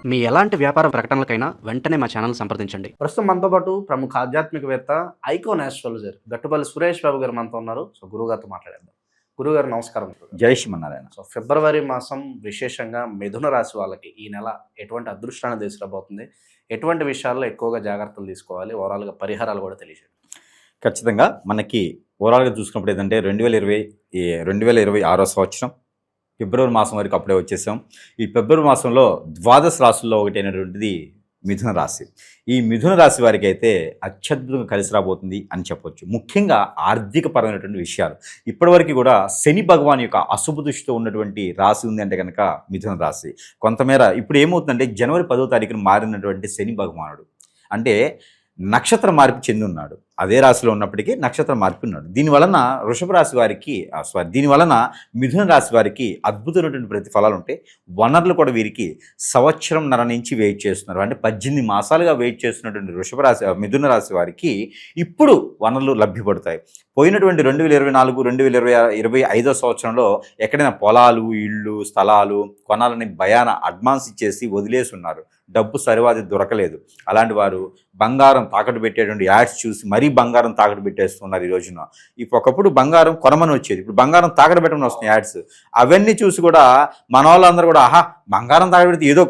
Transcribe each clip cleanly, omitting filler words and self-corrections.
మీ ఎలాంటి వ్యాపార ప్రకటనలకైనా వెంటనే మా ఛానల్ సంప్రదించండి. ప్రస్తుతం మనతో పాటు ప్రముఖ ఆధ్యాత్మికవేత్త ఐకాన్ ఆస్ట్రాలజర్ గట్టుపల్లి సురేష్ బాబు గారు మనతో ఉన్నారు. సో గురువుగారితో మాట్లాడేద్దాం. గురుగారు నమస్కారం. జై శ్రీమన్నారాయణ. సో ఫిబ్రవరి మాసం విశేషంగా మిథున రాశి వాళ్ళకి ఈ నెల ఎటువంటి అదృష్టాన్ని తీసుకురాబోతుంది, ఎటువంటి విషయాల్లో ఎక్కువగా జాగ్రత్తలు తీసుకోవాలి, ఓవరాల్గా పరిహారాలు కూడా తెలియజేయండి. ఖచ్చితంగా మనకి ఓవరాల్గా చూసుకున్నప్పుడు ఏంటంటే 2026 సంవత్సరం ఫిబ్రవరి మాసం వరకు అప్పుడే వచ్చేసాం. ఈ ఫిబ్రవరి మాసంలో ద్వాదశ రాశుల్లో ఒకటి అయినటువంటిది మిథున రాశి. ఈ మిథున రాశి వారికి అయితే అత్యద్భుతంగా కలిసి రాబోతుంది అని చెప్పొచ్చు. ముఖ్యంగా ఆర్థికపరమైనటువంటి విషయాలు. ఇప్పటివరకు కూడా శని భగవాన్ యొక్క అశుభ దృష్టితో ఉన్నటువంటి రాశి ఉంది అంటే కనుక మిథున రాశి. కొంతమేర ఇప్పుడు ఏమవుతుందంటే జనవరి 10వ తారీఖున మారినటువంటి శని భగవానుడు అంటే నక్షత్ర మార్పు చెంది ఉన్నాడు. అదే రాశిలో ఉన్నప్పటికీ నక్షత్రం మార్పు ఉన్నాడు. దీనివలన వృషభ రాశి వారికి దీనివలన మిథున రాశి వారికి అద్భుతమైనటువంటి ప్రతిఫలాలు ఉంటాయి. వనరులు కూడా వీరికి సంవత్సరంన్నర నుంచి వెయిట్ చేస్తున్నారు. అంటే 18 మాసాలుగా వెయిట్ చేస్తున్నటువంటి మిథున రాశి వారికి ఇప్పుడు వనరులు లభ్యపడతాయి. పోయినటువంటి 2024-2025 సంవత్సరంలో ఎక్కడైనా పొలాలు, ఇళ్ళు, స్థలాలు కొనాలని భయాన అడ్వాన్స్ ఇచ్చేసి వదిలేసి ఉన్నారు. డబ్బు సరివాది దొరకలేదు. అలాంటి వారు బంగారం తాకట్టు పెట్టేటువంటి యాడ్స్ చూసి మరీ బంగారం తాకట్టు పెట్టేస్తున్నారు. ఈ రోజున ఒకప్పుడు బంగారం కొనమని వచ్చేది, ఇప్పుడు బంగారం తాకట్టు పెట్టమని వస్తున్నాయి యాడ్స్. అవన్నీ చూసి కూడా మన వాళ్ళందరూ కూడా బంగారం తాకట్టు పెడితే ఏదో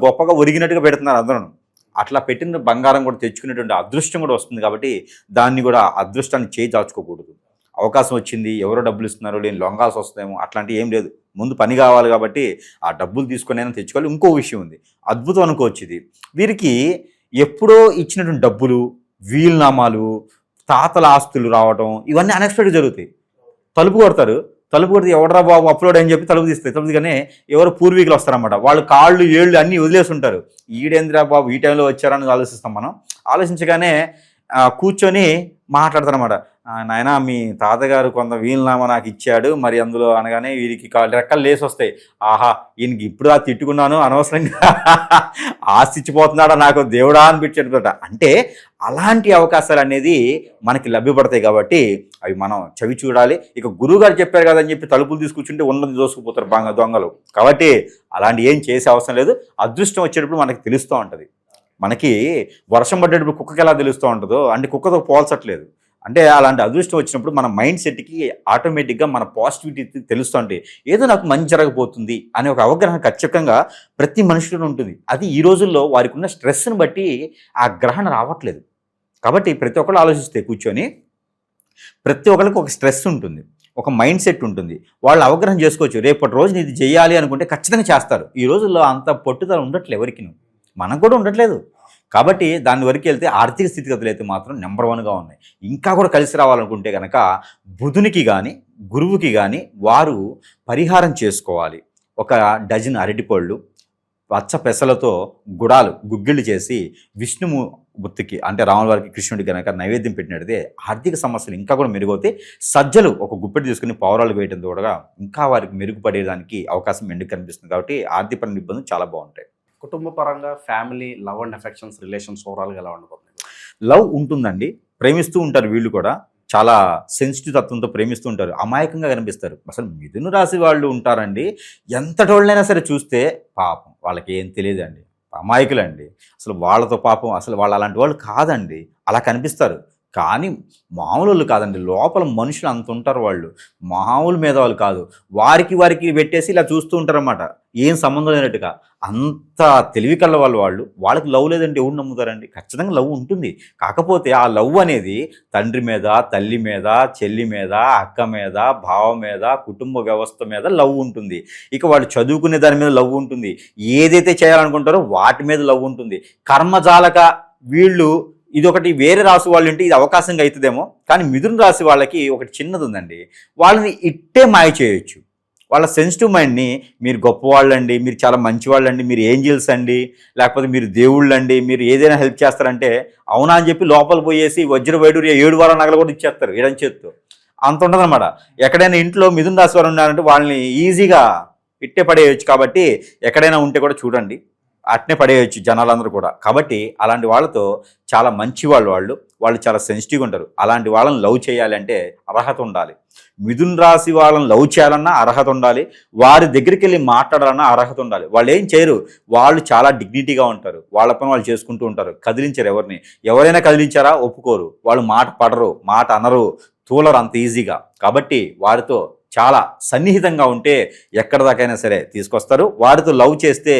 గొప్పగా ఒరిగినట్టుగా పెడుతున్నారు అందరూ. అట్లా పెట్టిన బంగారం కూడా తెచ్చుకునేటువంటి అదృష్టం కూడా వస్తుంది. కాబట్టి దాన్ని కూడా అదృష్టాన్ని చేయి దాచుకోకూడదు. అవకాశం వచ్చింది, ఎవరో డబ్బులు ఇస్తున్నారు, నేను లొంగాల్సి వస్తాయేమో అట్లాంటివి ఏం లేదు. ముందు పని కావాలి కాబట్టి ఆ డబ్బులు తీసుకొని అయినా తెచ్చుకోవాలి. ఇంకో విషయం ఉంది, అద్భుతం అనుకోవచ్చు. ఇది వీరికి ఎప్పుడో ఇచ్చినటువంటి డబ్బులు, వీలునామాలు, తాతల ఆస్తులు రావటం ఇవన్నీ అన్ఎక్స్పెక్టెడ్ జరుగుతాయి. తలుపు కొడతారు, తలుపు కొడితే ఎవడరా బాబు అప్లోడ్ అని చెప్పి తలుపు తీస్తాయి. తలుపు తీగానే ఎవరు పూర్వీకులు వస్తారన్నమాట. వాళ్ళు కాళ్ళు ఏళ్ళు అన్నీ వదిలేసి ఉంటారు. ఈడేంద్రా బాబు ఈ టైంలో వచ్చారని ఆలోచిస్తాం మనం. ఆలోచించగానే కూర్చొని మాట్లాడతారన్నమాట. నాయన మీ తాతగారు కొంత వీలునామా నాకు ఇచ్చాడు, మరి అందులో అనగానే వీరికి రెక్కలు లేసి వస్తాయి. ఆహా ఈయనకి ఇప్పుడు తిట్టుకున్నాను అనవసరంగా ఆస్తి ఇచ్చిపోతున్నాడా నాకు దేవుడా అనిపించేట. అంటే అలాంటి అవకాశాలు అనేది మనకి లభ్యపడతాయి. కాబట్టి అవి మనం చవి చూడాలి. ఇక గురువుగారు చెప్పారు కదా అని చెప్పి తలుపులు తీసుకొచ్చుంటే ఉన్నది దోసుకుపోతారు దొంగలు. కాబట్టి అలాంటి ఏం చేసే అవసరం లేదు. అదృష్టం వచ్చేటప్పుడు మనకి తెలుస్తూ ఉంటుంది. మనకి వర్షం పడ్డేటప్పుడు కుక్కకి ఎలా తెలుస్తూ ఉంటుందో అంటే కుక్కతో పోల్చట్లేదు. అంటే అలాంటి అదృష్టం వచ్చినప్పుడు మన మైండ్ సెట్కి ఆటోమేటిక్గా మన పాజిటివిటీ తెలుస్తుంటే ఏదో నాకు మంచి జరగబోతుంది అనే ఒక అవగాహన ఖచ్చితంగా ప్రతి మనుషులో ఉంటుంది. అది ఈ రోజుల్లో వారికి ఉన్న స్ట్రెస్ని బట్టి ఆ గ్రహణ రావట్లేదు. కాబట్టి ప్రతి ఒక్కరు ఆలోచిస్తే కూర్చొని ప్రతి ఒక్కరికి ఒక స్ట్రెస్ ఉంటుంది, ఒక మైండ్ సెట్ ఉంటుంది. వాళ్ళు అవగాహన చేసుకోవచ్చు. రేపటి రోజు ఇది చేయాలి అనుకుంటే ఖచ్చితంగా చేస్తారు. ఈ రోజుల్లో అంత పట్టుదల ఉండట్లేదు ఎవరికి, మనకు కూడా ఉండట్లేదు. కాబట్టి దాని వరకు వెళ్తే ఆర్థిక స్థితిగతులు అయితే మాత్రం నెంబర్ 1గా ఉన్నాయి. ఇంకా కూడా కలిసి రావాలనుకుంటే కనుక బుధునికి కానీ గురువుకి కానీ వారు పరిహారం చేసుకోవాలి. 1 డజన్ అరటిపళ్ళు పచ్చ పెసలతో గుగ్గిళ్ళు చేసి విష్ణుమూర్తికి అంటే రాముల వారికి, కృష్ణుడికి కనుక నైవేద్యం పెట్టినట్టే ఆర్థిక సమస్యలు ఇంకా కూడా మెరుగవుతాయి. సజ్జలు ఒక గుప్పెడు తీసుకుని పౌరాలు వేయడం ద్వారా ఇంకా వారికి మెరుగుపడేదానికి అవకాశం ఎందుకు కనిపిస్తుంది. కాబట్టి ఆర్థికపరమైన ఇబ్బందులు చాలా బాగుంటాయి. కుటుంబ పరంగా family, love and affections, relations ఓవరాల్గా ఎలా ఉండబోతుంది? లవ్ ఉంటుందండి, ప్రేమిస్తూ ఉంటారు. వీళ్ళు కూడా చాలా సెన్సిటివ్ తత్వంతో ప్రేమిస్తూ ఉంటారు. అమాయకంగా కనిపిస్తారు. అసలు మిథున రాశి వాళ్ళు ఉంటారండి, ఎంతటోళ్ళైనా సరే చూస్తే పాపం వాళ్ళకి ఏం తెలియదండి, అమాయకులండి. అసలు వాళ్ళతో పాపం అసలు వాళ్ళు అలాంటి వాళ్ళు కాదండి, అలా కనిపిస్తారు. కానీ మామూలు కాదండి, లోపల మనుషులు అంత ఉంటారు. వాళ్ళు మామూలు మేధావులు కాదు. వారికి పెట్టేసి ఇలా చూస్తూ ఉంటారన్నమాట, ఏం సంబంధం లేనట్టుగా. అంత తెలివి కళ్ళ వాళ్ళకి లవ్ లేదంటే ఎవరు నమ్ముతారండి? ఖచ్చితంగా లవ్ ఉంటుంది. కాకపోతే ఆ లవ్ అనేది తండ్రి మీద, తల్లి మీద, చెల్లి మీద, అక్క మీద, బావ మీద, కుటుంబ వ్యవస్థ మీద లవ్ ఉంటుంది. ఇక వాళ్ళు చదువుకునే దాని మీద లవ్ ఉంటుంది. ఏదైతే చేయాలనుకుంటారో వాటి మీద లవ్ ఉంటుంది. కర్మజాలక వీళ్ళు ఇదొకటి వేరే రాశి వాళ్ళు ఉంటే ఇది అవకాశంగా అవుతుందేమో. కానీ మిథున రాశి వాళ్ళకి ఒకటి చిన్నది ఉందండి, వాళ్ళని ఇట్టే మాయ చేయొచ్చు. వాళ్ళ సెన్సిటివ్ మైండ్ని మీరు గొప్పవాళ్ళండి, మీరు చాలా మంచివాళ్ళండి, మీరు ఏంజిల్స్ అండి, లేకపోతే మీరు దేవుళ్ళండి, మీరు ఏదైనా హెల్ప్ చేస్తారంటే అవునా అని చెప్పి లోపల పోయేసి వజ్ర వైడూర్య 7 వారాల నగలు కూడా ఇచ్చేస్తారు ఎడం చేత్తో. అంత ఉంటుందన్నమాట. ఎక్కడైనా ఇంట్లో మిథున రాశి వారు ఉన్నారంటే వాళ్ళని ఈజీగా ఇట్టే పడేయచ్చు. కాబట్టి ఎక్కడైనా ఉంటే కూడా చూడండి, అట్నే పడేయచ్చు జనాలందరూ కూడా. కాబట్టి అలాంటి వాళ్ళతో చాలా మంచి వాళ్ళు వాళ్ళు చాలా సెన్సిటివ్గా ఉంటారు. అలాంటి వాళ్ళని లవ్ చేయాలంటే అర్హత ఉండాలి. మిథున రాశి వాళ్ళని లవ్ చేయాలన్నా అర్హత ఉండాలి, వారి దగ్గరికి వెళ్ళి మాట్లాడాలన్నా అర్హత ఉండాలి. వాళ్ళు ఏం చేయరు, వాళ్ళు చాలా డిగ్నిటీగా ఉంటారు, వాళ్ళ పని వాళ్ళు చేసుకుంటూ ఉంటారు, కదిలించారు ఎవరిని. ఎవరైనా కదిలించారా ఒప్పుకోరు, వాళ్ళు మాట పడరు, మాట అనరు, తూలరు అంత ఈజీగా. కాబట్టి వారితో చాలా సన్నిహితంగా ఉంటే ఎక్కడ దాకైనా సరే తీసుకొస్తారు. వారితో లవ్ చేస్తే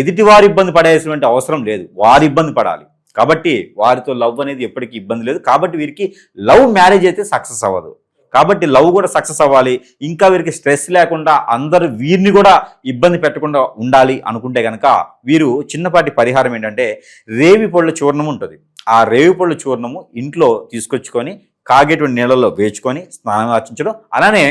ఎదుటి వారి ఇబ్బంది పడేటువంటి అవసరం లేదు, వారి ఇబ్బంది పడాలి. కాబట్టి వారితో లవ్ అనేది ఎప్పటికీ ఇబ్బంది లేదు. కాబట్టి వీరికి లవ్ మ్యారేజ్ అయితే సక్సెస్ అవ్వదు. కాబట్టి లవ్ కూడా సక్సెస్ అవ్వాలి, ఇంకా వీరికి స్ట్రెస్ లేకుండా అందరూ వీరిని కూడా ఇబ్బంది పెట్టకుండా ఉండాలి అనుకుంటే కనుక వీరు చిన్నపాటి పరిహారం ఏంటంటే రేవి పళ్ళ చూర్ణం ఉంటుంది. ఆ రేవి పళ్ళ చూర్ణము ఇంట్లో తీసుకొచ్చుకొని కాగేటువంటి నీళ్ళల్లో వేచుకొని స్నానం ఆచరించడం. అలానే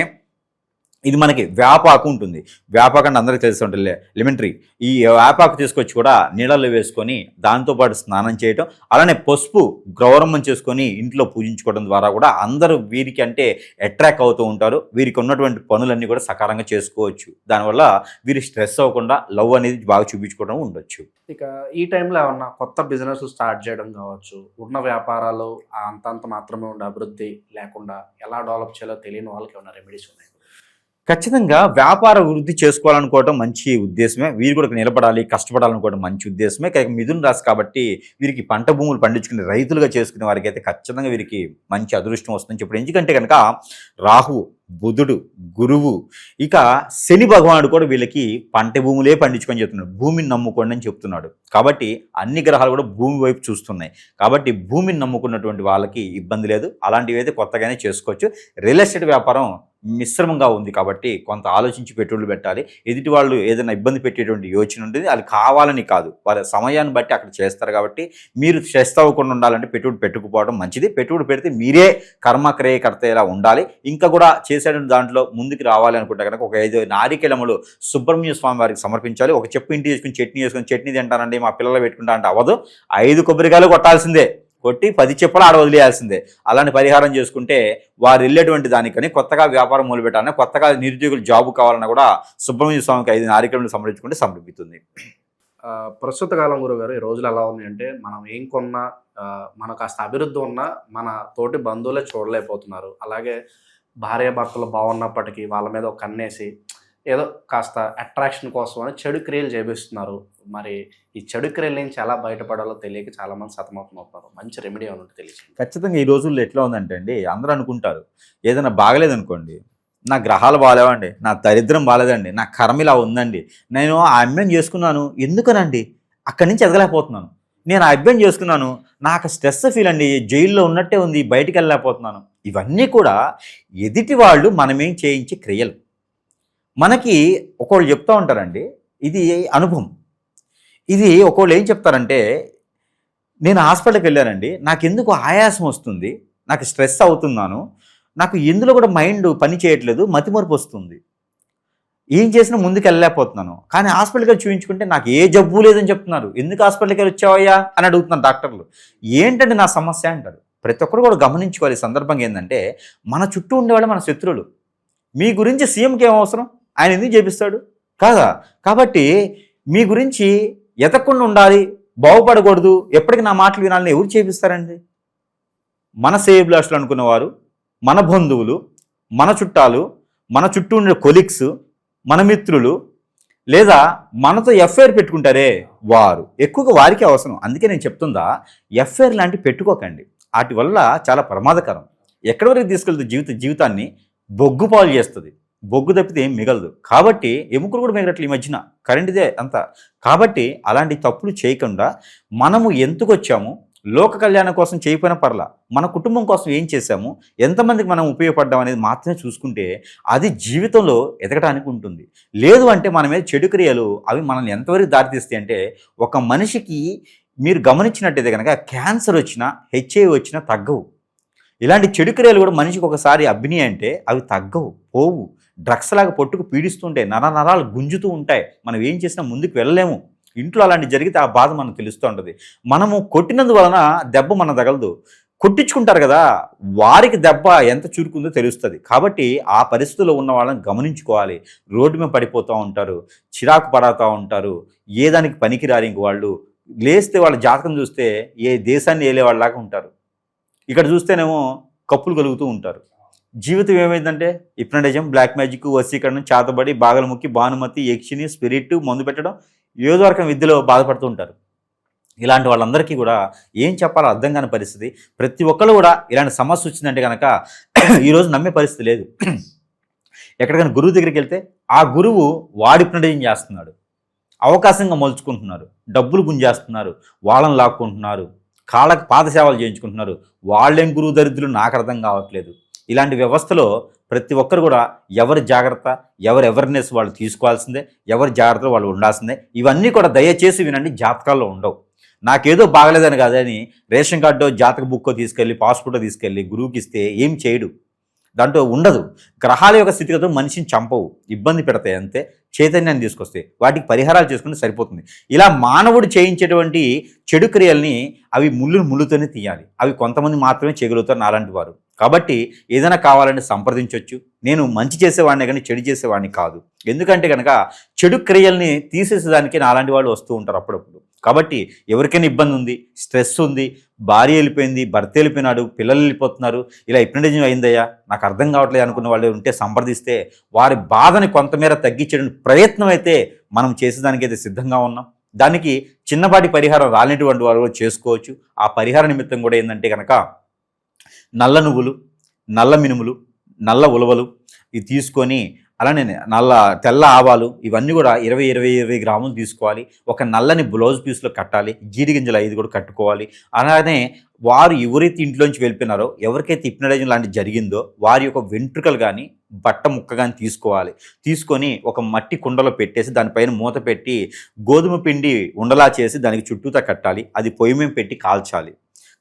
ఇది మనకి వేపాకు ఉంటుంది, వేపాకు అంటే అందరికీ తెలిసి ఉంటుంది, లెమన్ ట్రీ. ఈ వేపాకు తీసుకొచ్చి కూడా నీళ్ళల్లో వేసుకొని దాంతోపాటు స్నానం చేయటం, అలానే పసుపు గౌరమ్మం చేసుకొని ఇంట్లో పూజించుకోవడం ద్వారా కూడా అందరూ వీరికి అంటే అట్రాక్ట్ అవుతూ ఉంటారు. వీరికి ఉన్నటువంటి పనులన్నీ కూడా సకారంగా చేసుకోవచ్చు. దానివల్ల వీరి స్ట్రెస్ అవ్వకుండా లవ్ అనేది బాగా చూపించుకోవడం ఉండొచ్చు. ఇక ఈ టైంలో ఏమన్నా కొత్త బిజినెస్ స్టార్ట్ చేయడం కావచ్చు, ఉన్న వ్యాపారాలు అంతంత మాత్రమే ఉండే అభివృద్ధి లేకుండా ఎలా డెవలప్ చేయాలో తెలియని వాళ్ళకి ఏమైనా రెమెడీస్ ఉన్నాయి? ఖచ్చితంగా వ్యాపార వృద్ధి చేసుకోవాలనుకోవడం మంచి ఉద్దేశమే, వీరు కూడా నిలబడాలి కష్టపడాలనుకోవడం మంచి ఉద్దేశమే. మిథున రాశి కాబట్టి వీరికి పంట భూములు పండించుకునే రైతులుగా చేసుకునే వారికి అయితే ఖచ్చితంగా వీరికి మంచి అదృష్టం వస్తుందని చెప్పడం. ఎందుకంటే కనుక రాహు, బుధుడు, గురువు, ఇక శని భగవానుడు కూడా వీళ్ళకి పంట భూములే పండించుకొని చెప్తున్నాడు, భూమిని నమ్ముకోండి అని చెప్తున్నాడు. కాబట్టి అన్ని గ్రహాలు కూడా భూమి వైపు చూస్తున్నాయి. కాబట్టి భూమిని నమ్ముకున్నటువంటి వాళ్ళకి ఇబ్బంది లేదు, అలాంటివి అయితే కొత్తగానే చేసుకోవచ్చు. రియల్ ఎస్టేట్ వ్యాపారం మిశ్రమంగా ఉంది కాబట్టి కొంత ఆలోచించి పెట్టుబడులు పెట్టాలి. ఎదుటి వాళ్ళు ఏదైనా ఇబ్బంది పెట్టేటువంటి యోచన ఉంటుంది, అది కావాలని కాదు, వాళ్ళ సమయాన్ని బట్టి అక్కడ చేస్తారు. కాబట్టి మీరు స్ట్రెస్ అవ్వకుండా ఉండాలంటే పెట్టుబడి పెట్టుకుపోవడం మంచిది. పెట్టుబడి పెడితే మీరే కర్మక్రియకర్త ఇలా ఉండాలి. ఇంకా కూడా చేసేటువంటి దాంట్లో ముందుకు రావాలి అనుకుంటే కనుక ఒక 5 నారికేళములు సుబ్రహ్మణ్య స్వామి వారికి సమర్పించాలి. ఒక చెప్పు ఇంటి చేసుకుని చట్నీ తింటానండి మా పిల్లలు పెట్టుకుంటా అంటే అవ్వదు, 5 కొబ్బరికాయలు కొట్టాల్సిందే, కొట్టి 10 చెప్పులు ఆడ వదిలేయాల్సిందే. అలాంటి పరిహారం చేసుకుంటే వారు వెళ్ళేటువంటి దానికని కొత్తగా వ్యాపారం మొదలుపెట్టాలని, కొత్తగా నిరుద్యోగులు జాబ్ కావాలన్నా కూడా సుబ్రహ్మణ్య స్వామికి 5 నారికేళములు సమర్పించుకుంటే సమర్పిస్తుంది. ప్రస్తుత కాలం గురుగారు ఈ రోజులు ఎలా ఉన్నాయంటే మనం ఏం కొన్నా మనకు కాస్త అభివృద్ధి ఉన్నా మన తోటి బంధువులే చూడలేకపోతున్నారు. అలాగే భార్యాభర్తలు బాగున్నప్పటికీ వాళ్ళ మీద ఒక కన్నేసి ఏదో కాస్త అట్రాక్షన్ కోసం అని చెడు క్రియలు చేపిస్తున్నారు. మరి ఈ చెడు క్రియల నుంచి ఎలా బయటపడాలో తెలియక చాలామంది సతమతం అవుతున్నారు. మంచి రెమెడీ అని ఉంటే తెలియదు. ఖచ్చితంగా ఈ రోజుల్లో ఎట్లా ఉందంటే అండి, అందరూ అనుకుంటారు ఏదైనా బాగలేదనుకోండి, నా గ్రహాలు బాగాలేవండి, నా దరిద్రం బాగాలేదండి, నా కర్మ ఇలా ఉందండి, నేను ఆ అమ్మాయిని చేసుకున్నాను ఎందుకనండి అక్కడి నుంచి ఎదగలేకపోతున్నాను, నేను ఆ అబ్బాయిని చేసుకున్నాను నాకు స్ట్రెస్ ఫీల్ అండి, జైల్లో ఉన్నట్టే ఉంది బయటికి వెళ్ళలేకపోతున్నాను. ఇవన్నీ కూడా ఎదుటి వాళ్ళు మనమేం చేయించే క్రియలు. మనకి ఒకళ్ళు చెప్తూ ఉంటారండి, ఇది అనుభవం. ఇది ఒకళ్ళు ఏం చెప్తారంటే, నేను హాస్పిటల్కి వెళ్ళానండి, నాకు ఎందుకు ఆయాసం వస్తుంది, నాకు స్ట్రెస్ అవుతున్నాను, నాకు ఎందులో కూడా మైండ్ పని చేయట్లేదు, మతిమరుపు వస్తుంది, ఏం చేసినా ముందుకు వెళ్ళలేకపోతున్నాను, కానీ హాస్పిటల్కి వెళ్ళి చూపించుకుంటే నాకు ఏ జబ్బు లేదని చెప్తున్నారు. ఎందుకు హాస్పిటల్కి వెళ్ళి వచ్చావయ్యా అని అడుగుతున్నారు డాక్టర్లు. ఏంటంటే నా సమస్య అంటారు. ప్రతి ఒక్కరు కూడా గమనించుకోవాలి. సందర్భంగా ఏంటంటే మన చుట్టూ ఉండేవాళ్ళు మన శత్రువులు. మీ గురించి సీఎంకి ఏం అవసరం, ఆయన ఎందుకు చేపిస్తాడు కాదా? కాబట్టి మీ గురించి ఎతకుండా ఉండాలి, బాగుపడకూడదు, ఎప్పటికీ నా మాటలు వినాలని ఎవరు చేపిస్తారండి? మన శ్రేయోభిలాషులు అనుకున్నవారు, మన బంధువులు, మన చుట్టాలు, మన చుట్టూ ఉండే కొలీగ్స్, మన మిత్రులు, లేదా మనతో ఎఫ్ఐఆర్ పెట్టుకుంటారే వారు, ఎక్కువగా వారికి అవసరం. అందుకే నేను చెప్తుందా, ఎఫ్ఐఆర్ లాంటివి పెట్టుకోకండి. వాటి వల్ల చాలా ప్రమాదకరం. ఎక్కడి వరకు తీసుకెళ్తుంది జీవితాన్ని బొగ్గు పాలు చేస్తుంది. బొగ్గు తప్పితే ఏం మిగలదు. కాబట్టి ఎముకలు కూడా మిగలట్లేదు ఈ మధ్యన, కరెంటుదే అంతా. కాబట్టి అలాంటి తప్పులు చేయకుండా మనము ఎందుకు వచ్చాము, లోక కళ్యాణం కోసం చేయకపోయినా పర్లా, మన కుటుంబం కోసం ఏం చేశాము, ఎంతమందికి మనం ఉపయోగపడ్డాం అనేది మాత్రమే చూసుకుంటే అది జీవితంలో ఎదగడానికి ఉంటుంది. లేదు అంటే మన మీద చెడు క్రియలు అవి మనల్ని ఎంతవరకు దారితీస్తాయి అంటే, ఒక మనిషికి మీరు గమనించినట్టయితే కనుక క్యాన్సర్ వచ్చినా, హెచ్ఐవి వచ్చినా తగ్గవు. ఇలాంటి చెడు క్రియలు కూడా మనిషికి ఒకసారి అభినయ అంటే అవి తగ్గవు, పోవు. డ్రగ్స్ లాగా పొట్టుకు పీడిస్తుంటాయి, నరాలు గుంజుతూ ఉంటాయి. మనం ఏం చేసినా ముందుకు వెళ్ళలేము. ఇంట్లో అలాంటి జరిగితే ఆ బాధ మనకు తెలుస్తూ ఉంటుంది. మనము కొట్టినందువలన దెబ్బ మన తగలదు, కొట్టించుకుంటారు కదా, వారికి దెబ్బ ఎంత చురుకుందో తెలుస్తుంది. కాబట్టి ఆ పరిస్థితుల్లో ఉన్న వాళ్ళని గమనించుకోవాలి. రోడ్డు మీద పడిపోతూ ఉంటారు, చిరాకు పడుతూ ఉంటారు, ఏ దానికి పనికిరారు. ఇంక వాళ్ళు లేస్తే వాళ్ళ జాతకం చూస్తే ఏ దేశాన్ని ఏలేవాళ్ళలాగా ఉంటారు. ఇక్కడ చూస్తేనేమో కప్పులు కలుగుతూ ఉంటారు. జీవితం ఏమైందంటే హిప్నటిజం, బ్లాక్ మ్యాజిక్, వశీకరణం, చేతబడి, బాగలముక్కి, భానుమతి, యక్షిని, స్పిరిట్, మందు పెట్టడం, ఏదో రకం విద్యలో బాధపడుతూ ఉంటారు. ఇలాంటి వాళ్ళందరికీ కూడా ఏం చెప్పాలో అర్థం కాని పరిస్థితి. ప్రతి ఒక్కరు కూడా ఇలాంటి సమస్య వచ్చిందంటే కనుక ఈరోజు నమ్మే పరిస్థితి లేదు. ఎక్కడికైనా గురువు దగ్గరికి వెళ్తే ఆ గురువు వాడి హిప్నటిజం చేస్తున్నాడు, అవకాశంగా మలుచుకుంటున్నారు, డబ్బులు గుంజేస్తున్నారు, వాళ్ళని లాక్కుంటున్నారు, కాళ్ళకి పాదసేవలు చేయించుకుంటున్నారు. వాళ్ళేం గురువు దరిద్రులు నాకు అర్థం కావట్లేదు. ఇలాంటి వ్యవస్థలో ప్రతి ఒక్కరు కూడా ఎవరి జాగ్రత్త, ఎవరి అవేర్నెస్ వాళ్ళు తీసుకోవాల్సిందే, ఎవరి జాగ్రత్తలో వాళ్ళు ఉండాల్సిందే. ఇవన్నీ కూడా దయచేసి వినండి, జాతకాల్లో ఉండవు. నాకేదో బాగలేదని కాదని రేషన్ కార్డో జాతక బుక్కో తీసుకెళ్ళి, పాస్పోర్టో తీసుకెళ్ళి గురువుకి ఇస్తే ఏం చేయడు, దాంట్లో ఉండదు. గ్రహాల యొక్క స్థితిగతులు మనిషిని చంపవు, ఇబ్బంది పెడతాయి అంతే, చైతన్యాన్ని తీసుకొస్తాయి. వాటికి పరిహారాలు చేసుకుంటే సరిపోతుంది. ఇలా మానవుడు చేయించేటువంటి చెడు క్రియల్ని అవి ముళ్ళుతోనే తీయాలి. అవి కొంతమంది మాత్రమే చేయగలుగుతారు, నాలాంటి వారు. కాబట్టి ఏదైనా కావాలంటే సంప్రదించవచ్చు. నేను మంచి చేసేవాడిని కానీ చెడు చేసేవాడిని కాదు. ఎందుకంటే కనుక చెడు క్రియల్ని తీసేసేదానికి నాలాంటి వాళ్ళు వస్తూ ఉంటారు అప్పుడప్పుడు. కాబట్టి ఎవరికైనా ఇబ్బంది ఉంది, స్ట్రెస్ ఉంది, భార్య వెళ్ళిపోయింది, భర్త వెళ్ళిపోయినాడు, పిల్లలు వెళ్ళిపోతున్నారు, ఇలా హిప్నటిజం అయిందయ్యా నాకు అర్థం కావట్లేదు అనుకున్న వాళ్ళు ఉంటే సంప్రదిస్తే వారి బాధని కొంతమేర తగ్గించడానికి ప్రయత్నం అయితే మనం చేసేదానికి అయితే సిద్ధంగా ఉన్నాం. దానికి చిన్నపాటి పరిహారం రాలేటువంటి వారు చేసుకోవచ్చు. ఆ పరిహార నిమిత్తం కూడా ఏంటంటే కనుక నల్ల నువ్వులు, నల్ల మినుములు, నల్ల ఉలవలు ఇవి తీసుకొని, అలానే తెల్ల ఆవాలు, ఇవన్నీ కూడా 20 గ్రాములు తీసుకోవాలి. ఒక నల్లని బ్లౌజ్ పీస్లో కట్టాలి. జీడి గింజలు 5 కూడా కట్టుకోవాలి. అలానే వారు ఎవరైతే ఇంట్లోంచి వెళ్ళిపోయినారో, ఎవరికైతే హిప్నటిజం లాంటిది జరిగిందో వారి యొక్క వెంట్రుకలు కానీ బట్ట ముక్క కానీ తీసుకోవాలి. తీసుకొని ఒక మట్టి కుండలో పెట్టేసి దానిపైన మూత పెట్టి గోధుమ పిండి ఉండలా చేసి దానికి చుట్టూతా కట్టాలి. అది పొయ్యి మీద పెట్టి కాల్చాలి.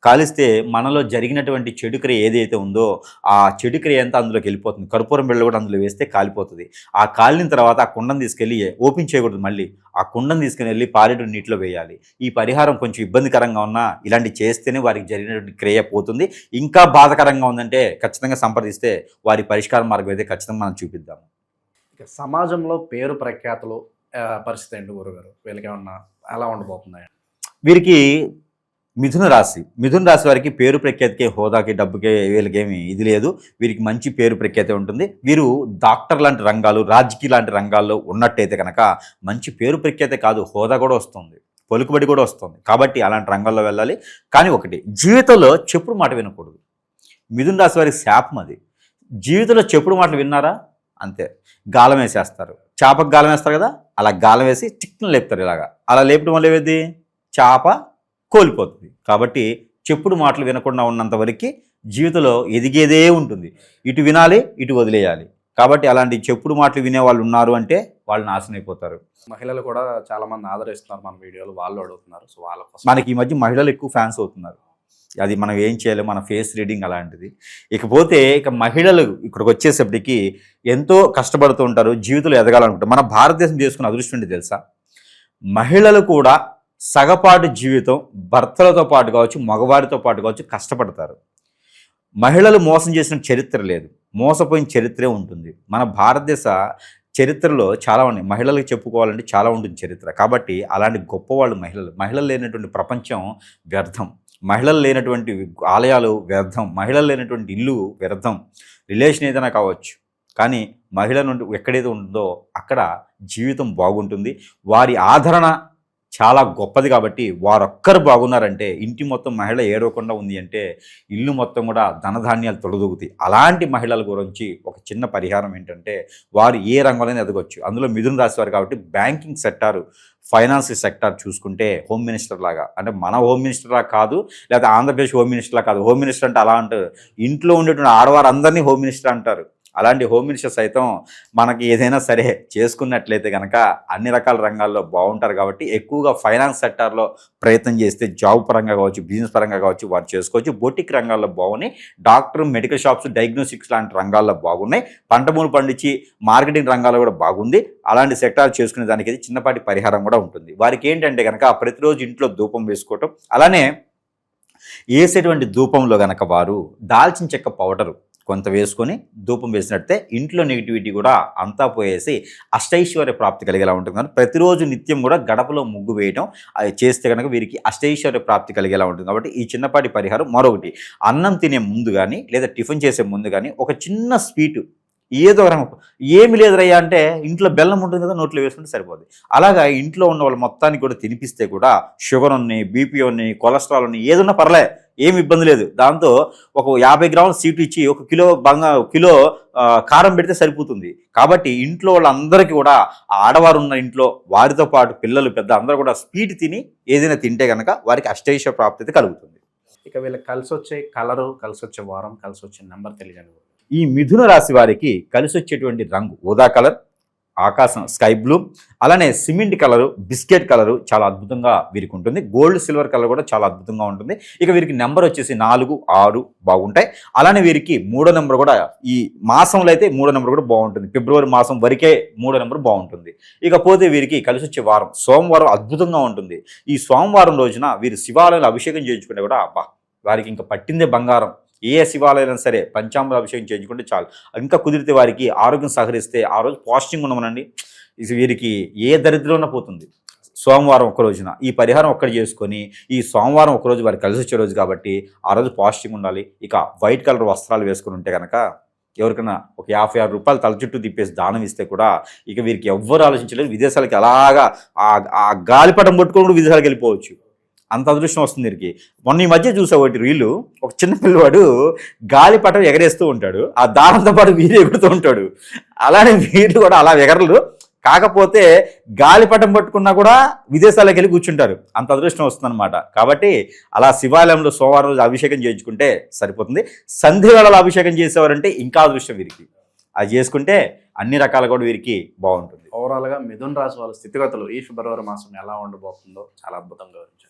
కాలిస్తే మనలో జరిగినటువంటి చెడు క్రియ ఏదైతే ఉందో ఆ చెడు క్రియ అంతా అందులోకి వెళ్ళిపోతుంది. కర్పూరం బిళ్ళ కూడా అందులో వేస్తే కాలిపోతుంది. ఆ కాలిన తర్వాత ఆ కుండను తీసుకెళ్ళి ఓపెన్ చేయకూడదు, మళ్ళీ ఆ కుండను తీసుకుని వెళ్ళి పారేడు నీటిలో వేయాలి. ఈ పరిహారం కొంచెం ఇబ్బందికరంగా ఉన్నా ఇలాంటి చేస్తేనే వారికి జరిగినటువంటి క్రియ పోతుంది. ఇంకా బాధకరంగా ఉందంటే ఖచ్చితంగా సంప్రదిస్తే వారి పరిష్కార మార్గం అయితే ఖచ్చితంగా మనం చూపిద్దాము. సమాజంలో పేరు ప్రఖ్యాతులు పరిస్థితి ఏంటి గురుగారు? వీళ్ళకి ఏమన్నా ఎలా ఉండబోతున్నాయి? వీరికి మిథున రాశి వారికి పేరు ప్రఖ్యాతికి, హోదాకి, డబ్బుకి వీళ్ళకేమి ఇది లేదు. వీరికి మంచి పేరు ప్రఖ్యాతి ఉంటుంది. వీరు డాక్టర్ లాంటి రంగాలు, రాజకీయ లాంటి రంగాల్లో ఉన్నట్టయితే కనుక మంచి పేరు ప్రఖ్యాతే కాదు, హోదా కూడా వస్తుంది, పలుకుబడి కూడా వస్తుంది. కాబట్టి అలాంటి రంగాల్లో వెళ్ళాలి. కానీ ఒకటి, జీవితంలో చెప్పుడు మాట వినకూడదు. మిథున రాశి వారికి శాపం అది. జీవితంలో చెప్పుడు మాటలు విన్నారా అంతే, గాలం వేసేస్తారు. చేపకు గాలం వేస్తారు కదా, అలా గాలం వేసి చిక్కును లేపుతారు. ఇలాగా అలా లేపడం వల్ల ఏది, చేప కోల్పోతుంది. కాబట్టి చెప్పుడు మాటలు వినకుండా ఉన్నంత వరకు జీవితంలో ఎదిగేదే ఉంటుంది. ఇటు వినాలి, ఇటు వదిలేయాలి. కాబట్టి అలాంటి చెప్పుడు మాటలు వినే వాళ్ళు ఉన్నారు అంటే వాళ్ళు నాశనం అయిపోతారు. మహిళలు కూడా చాలా మంది ఆదరిస్తున్నారు మన వీడియోలు, వాళ్ళు అడుగుతున్నారు. సో వాళ్ళ కోసం మనకి ఈ మధ్య మహిళలు ఎక్కువ ఫ్యాన్స్ అవుతున్నారు. అది మనం ఏం చేయాలి, మన ఫేస్ రీడింగ్ అలాంటిది. ఇకపోతే మహిళలు ఇక్కడికి వచ్చేసప్పటికి ఎంతో కష్టపడుతూ ఉంటారు, జీవితంలో ఎదగాలనుకుంటారు. మన భారతదేశం చేసుకున్న అదృష్టం ఏంటి తెలుసా? మహిళలు కూడా సగపాటు జీవితం భర్తలతో పాటు కావచ్చు, మగవారితో పాటు కావచ్చు కష్టపడతారు. మహిళలు మోసం చేసిన చరిత్ర లేదు, మోసపోయిన చరిత్రే ఉంటుంది. మన భారతదేశ చరిత్రలో చాలా ఉన్నాయి. మహిళలకు చెప్పుకోవాలంటే చాలా ఉంటుంది చరిత్ర. కాబట్టి అలాంటి గొప్పవాళ్ళు మహిళలు లేనటువంటి ప్రపంచం వ్యర్థం, మహిళలు లేనటువంటి ఆలయాలు వ్యర్థం, మహిళలు లేనటువంటి ఇల్లు వ్యర్థం. రిలేషన్ ఏదైనా కావచ్చు, కానీ మహిళ నుండి ఎక్కడైతే ఉంటుందో అక్కడ జీవితం బాగుంటుంది. వారి ఆదరణ చాలా గొప్పది. కాబట్టి వారొక్కరు బాగున్నారంటే ఇంటి మొత్తం మహిళ ఏడవకుండా ఉంది అంటే ఇల్లు మొత్తం కూడా ధనధాన్యాలు తొలదొగుతాయి. అలాంటి మహిళల గురించి ఒక చిన్న పరిహారం ఏంటంటే, వారు ఏ రంగంలోనే ఎదగొచ్చు. అందులో మిథున రాశి వారు కాబట్టి బ్యాంకింగ్ సెక్టారు, ఫైనాన్స్ సెక్టార్ చూసుకుంటే హోమ్ మినిస్టర్ లాగా, అంటే మన హోమ్ మినిస్టర్ లాగా కాదు, లేకపోతే ఆంధ్రప్రదేశ్ హోమ్ మినిస్టర్ లాగా కాదు. హోమ్ మినిస్టర్ అంటే అలా అంటారు, ఇంట్లో ఉండేటువంటి ఆడవారు అందరినీ హోమ్ మినిస్టర్ అంటారు. అలాంటి హోమ్ మినిస్టర్ సైతం మనకి ఏదైనా సరే చేసుకున్నట్లయితే కనుక అన్ని రకాల రంగాల్లో బాగుంటారు. కాబట్టి ఎక్కువగా ఫైనాన్స్ సెక్టార్లో ప్రయత్నం చేస్తే జాబ్ పరంగా కావచ్చు, బిజినెస్ పరంగా కావచ్చు వారు చేసుకోవచ్చు. బొటిక్ రంగాల్లో బాగున్నాయి, డాక్టర్, మెడికల్ షాప్స్, డయాగ్నోస్టిక్స్ లాంటి రంగాల్లో బాగున్నాయి. పంట భూములు పండించి మార్కెటింగ్ రంగాల్లో కూడా బాగుంది. అలాంటి సెక్టార్ చేసుకునే దానికి చిన్నపాటి పరిహారం కూడా ఉంటుంది. వారికి ఏంటంటే కనుక ప్రతిరోజు ఇంట్లో ధూపం వేసుకోవటం, అలానే వేసేటువంటి ధూపంలో కనుక వారు దాల్చిన చెక్క పౌడరు కొంత వేసుకొని ధూపం వేసినట్టే ఇంట్లో నెగిటివిటీ కూడా అంతా పోయేసి అష్టైశ్వర్య ప్రాప్తి కలిగేలా ఉంటుంది. కానీ ప్రతిరోజు నిత్యం కూడా గడపలో ముగ్గు వేయడం అది చేస్తే కనుక వీరికి అష్టైశ్వర్య ప్రాప్తి కలిగేలా ఉంటుంది. కాబట్టి ఈ చిన్నపాటి పరిహారం. మరొకటి, అన్నం తినే ముందు కానీ లేదా టిఫిన్ చేసే ముందు కానీ ఒక చిన్న స్వీటు ఏదో ఏమి లేదురయ్యా అంటే ఇంట్లో బెల్లం ఉంటుంది కదా, నోట్లో వేసుకుంటే సరిపోద్ది. అలాగా ఇంట్లో ఉన్న వాళ్ళు మొత్తానికి కూడా తినిపిస్తే కూడా షుగర్ ఉన్నాయి, బీపీ ఉన్నాయి, కొలెస్ట్రాల్ ఉన్నాయి, ఏదున్నా పర్లే, ఏమి ఇబ్బంది లేదు. దాంతో ఒక 50 గ్రాముల స్వీట్ ఇచ్చి 1 కిలో కారం పెడితే సరిపోతుంది. కాబట్టి ఇంట్లో వాళ్ళందరికీ కూడా ఆడవారు ఉన్న ఇంట్లో వారితో పాటు పిల్లలు పెద్ద అందరూ కూడా స్వీట్ తిని ఏదైనా తింటే కనుక వారికి అష్టైశ్వర్య ప్రాప్తి కలుగుతుంది. ఇక వీళ్ళకి కలిసి వచ్చే కలరు, కలిసి వచ్చే వారం, కలిసి వచ్చే నెంబర్ తెలియజండి. ఈ మిథున రాశి వారికి కలిసి వచ్చేటువంటి రంగు ఊదా కలర్, ఆకాశం స్కై బ్లూ, అలానే సిమెంట్ కలరు, బిస్కెట్ కలరు చాలా అద్భుతంగా వీరికి ఉంటుంది. గోల్డ్ సిల్వర్ కలర్ కూడా చాలా అద్భుతంగా ఉంటుంది. ఇక వీరికి నెంబర్ వచ్చేసి 4, 6 బాగుంటాయి. అలానే వీరికి 3వ నెంబర్ కూడా ఈ మాసంలో అయితే 3వ నెంబర్ కూడా బాగుంటుంది. ఫిబ్రవరి మాసం వరకే 3వ నెంబర్ బాగుంటుంది. ఇకపోతే వీరికి కలిసి వచ్చే వారం సోమవారం అద్భుతంగా ఉంటుంది. ఈ సోమవారం రోజున వీరు శివాలయంలో అభిషేకం చేయించుకుంటే కూడా వారికి ఇంకా పట్టిందే బంగారం. ఏ శివాలయం సరే పంచామృత అభిషేకం చేయించుకుంటే చాలు. ఇంకా కుదిరితే వారికి ఆరోగ్యం సహకరిస్తే ఆ రోజు పాజిటింగ్ ఉండమనండి, ఇది వీరికి ఏ దరిద్రంలో పోతుంది. సోమవారం ఒక్క రోజున ఈ పరిహారం ఒక్కటి చేసుకొని ఈ సోమవారం ఒకరోజు వారికి కలిసి వచ్చే రోజు కాబట్టి ఆ రోజు పాజిటింగ్ ఉండాలి. ఇక వైట్ కలర్ వస్త్రాలు వేసుకుని ఉంటే కనుక ఎవరికైనా ఒక 56 రూపాయలు తల చుట్టూ తిప్పేసి దానం ఇస్తే కూడా ఇక వీరికి ఎవ్వరు ఆలోచించలేదు. విదేశాలకి అలాగా ఆ గాలిపటం పట్టుకొని కూడా విదేశాలకు వెళ్ళిపోవచ్చు, అంత అదృష్టం వస్తుంది వీరికి. మొన్న ఈ మధ్య చూసా ఒకటి రీలు, ఒక చిన్న పిల్లవాడు గాలిపటం ఎగరేస్తూ ఉంటాడు, ఆ దారంతో పాటు వీరు ఎగురుతూ ఉంటాడు. అలానే వీరు కూడా అలా ఎగరలు, కాకపోతే గాలిపటం పట్టుకున్నా కూడా విదేశాలకు వెళ్ళి కూర్చుంటారు, అంత అదృష్టం వస్తుందన్నమాట. కాబట్టి అలా శివాలయంలో సోమవారం రోజు అభిషేకం చేయించుకుంటే సరిపోతుంది. సంధ్య వేళలో అభిషేకం చేసేవారంటే ఇంకా అదృష్టం వీరికి. అది చేసుకుంటే అన్ని రకాలు కూడా వీరికి బాగుంటుంది. ఓవరాల్గా మిథున రాశి వాళ్ళ స్థితిగతులు ఈ ఫిబ్రవరి మాసం ఎలా ఉండబోతుందో చాలా అద్భుతంగా వివరించారు.